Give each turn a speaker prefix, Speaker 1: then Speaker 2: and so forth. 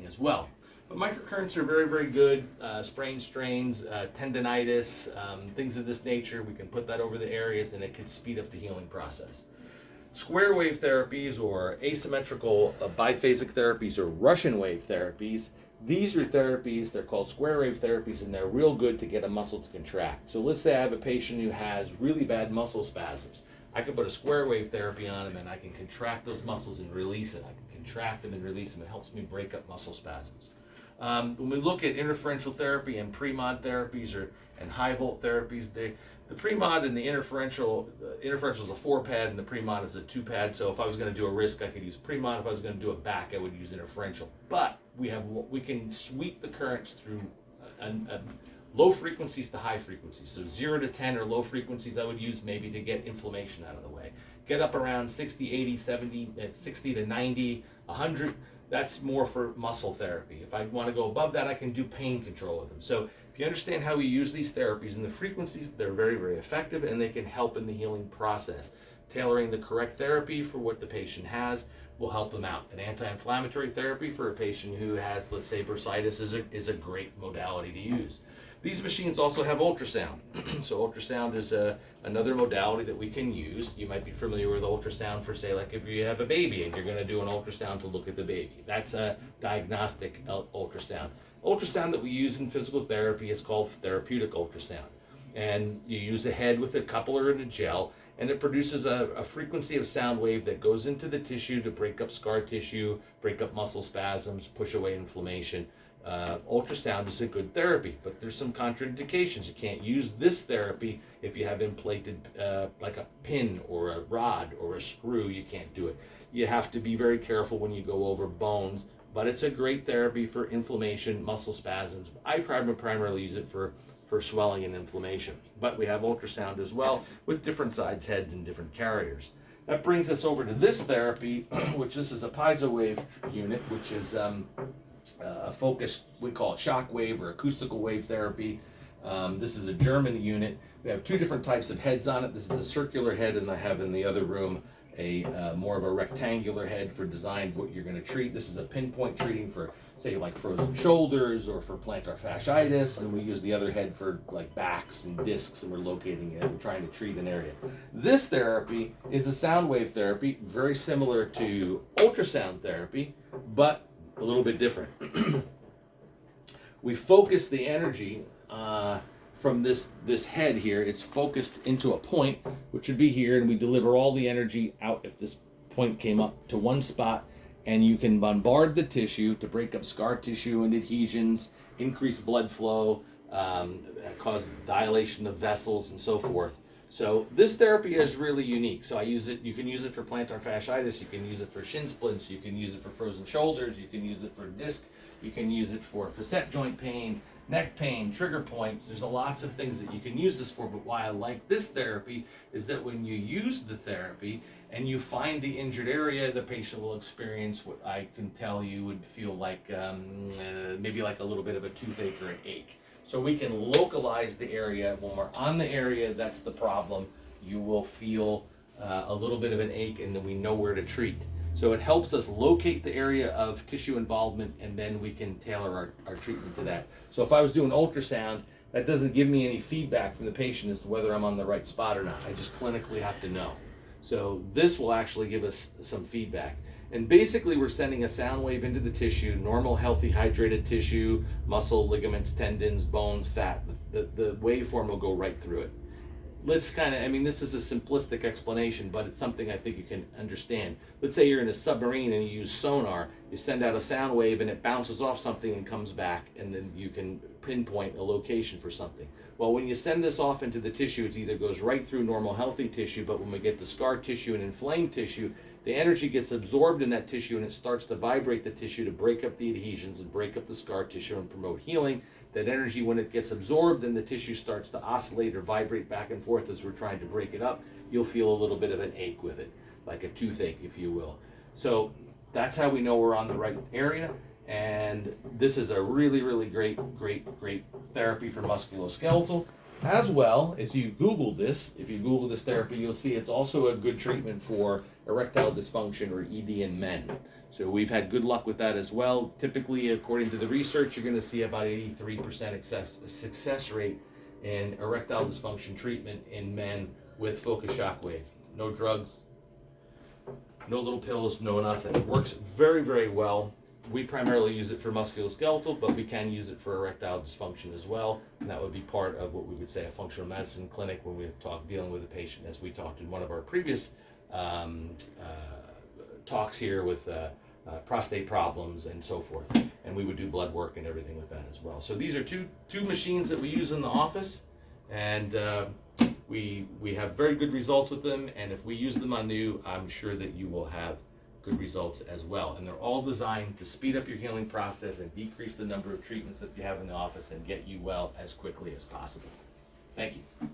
Speaker 1: as well. But microcurrents are very, very good. Sprain strains, tendonitis, things of this nature, we can put that over the areas and it can speed up the healing process. Square wave therapies or asymmetrical biphasic therapies or Russian wave therapies, these are therapies, they're called square wave therapies, and they're real good to get a muscle to contract. So let's say I have a patient who has really bad muscle spasms. I can put a square wave therapy on him and I can contract those muscles and release it. I can contract them and release them. It helps me break up muscle spasms. When we look at interferential therapy and pre-mod therapies and high volt therapies, the pre-mod and the interferential is a 4-pad and the pre-mod is a 2-pad. So if I was going to do a wrist, I could use pre-mod. If I was going to do a back, I would use interferential. But we can sweep the currents through low frequencies to high frequencies. So 0 to 10 are low frequencies I would use maybe to get inflammation out of the way. Get up around 60, 80, 70, 60 to 90, 100. That's more for muscle therapy. If I want to go above that, I can do pain control with them. So if you understand how we use these therapies and the frequencies, they're very, very effective and they can help in the healing process. Tailoring the correct therapy for what the patient has will help them out. An anti-inflammatory therapy for a patient who has, let's say, bursitis is a great modality to use. These machines also have ultrasound. So ultrasound is another modality that we can use. You might be familiar with ultrasound for, say, like if you have a baby and you're going to do an ultrasound to look at the baby. That's a diagnostic ultrasound. Ultrasound that we use in physical therapy is called therapeutic ultrasound. And you use a head with a coupler and a gel, and it produces a frequency of sound wave that goes into the tissue to break up scar tissue, break up muscle spasms, push away inflammation. Ultrasound is a good therapy, but there's some contraindications. You can't use this therapy if you have implanted like a pin or a rod or a screw. You can't do it. You have to be very careful when you go over bones, but it's a great therapy for inflammation, muscle spasms. I primarily use it for swelling and inflammation, but we have ultrasound as well with different size heads and different carriers. That brings us over to this therapy, which this is a piezo wave unit, which is a focused, we call it shock wave or acoustical wave therapy. This is a German unit. We have two different types of heads on it. This is a circular head, and I have in the other room a more of a rectangular head for design what you're going to treat. This is a pinpoint treating for, say, like frozen shoulders or for plantar fasciitis, and we use the other head for like backs and discs, and we're locating it and trying to treat an area. This therapy is a sound wave therapy, very similar to ultrasound therapy, but a little bit different. We focus the energy from this head here. It's focused into a point, which would be here, and we deliver all the energy out if this point came up to one spot, and you can bombard the tissue to break up scar tissue and adhesions, increase blood flow, cause dilation of vessels, and so forth. So this therapy is really unique. So I use it, you can use it for plantar fasciitis, you can use it for shin splints, you can use it for frozen shoulders, you can use it for disc, you can use it for facet joint pain, neck pain, trigger points. There's lots of things that you can use this for, but why I like this therapy is that when you use the therapy and you find the injured area, the patient will experience what I can tell you would feel like maybe like a little bit of a toothache or an ache. So we can localize the area. When we're on the area that's the problem, you will feel a little bit of an ache, and then we know where to treat. So it helps us locate the area of tissue involvement, and then we can tailor our treatment to that. So if I was doing ultrasound, that doesn't give me any feedback from the patient as to whether I'm on the right spot or not. I just clinically have to know. So this will actually give us some feedback. And basically we're sending a sound wave into the tissue, normal, healthy, hydrated tissue, muscle, ligaments, tendons, bones, fat. The waveform will go right through it. Let's this is a simplistic explanation, but it's something I think you can understand. Let's say you're in a submarine and you use sonar. You send out a sound wave and it bounces off something and comes back, and then you can pinpoint a location for something. Well, when you send this off into the tissue, it either goes right through normal, healthy tissue, but when we get to scar tissue and inflamed tissue, the energy gets absorbed in that tissue and it starts to vibrate the tissue to break up the adhesions and break up the scar tissue and promote healing. That energy, when it gets absorbed and the tissue starts to oscillate or vibrate back and forth as we're trying to break it up, you'll feel a little bit of an ache with it, like a toothache, if you will. So that's how we know we're on the right area. And this is a really, really great therapy for musculoskeletal. As well as if you Google this therapy, you'll see it's also a good treatment for erectile dysfunction or ED in men. So we've had good luck with that as well. Typically, according to the research, you're going to see about 83% success rate in erectile dysfunction treatment in men with focused shockwave. No drugs, no little pills, no nothing. It works very, very well. We primarily use it for musculoskeletal, but we can use it for erectile dysfunction as well. And that would be part of what we would say a functional medicine clinic when we talk dealing with a patient, as we talked in one of our previous talks here with prostate problems and so forth. And we would do blood work and everything with that as well. So these are two machines that we use in the office, and we have very good results with them. And if we use them on you, I'm sure that you will have good results as well. And they're all designed to speed up your healing process and decrease the number of treatments that you have in the office and get you well as quickly as possible. Thank you.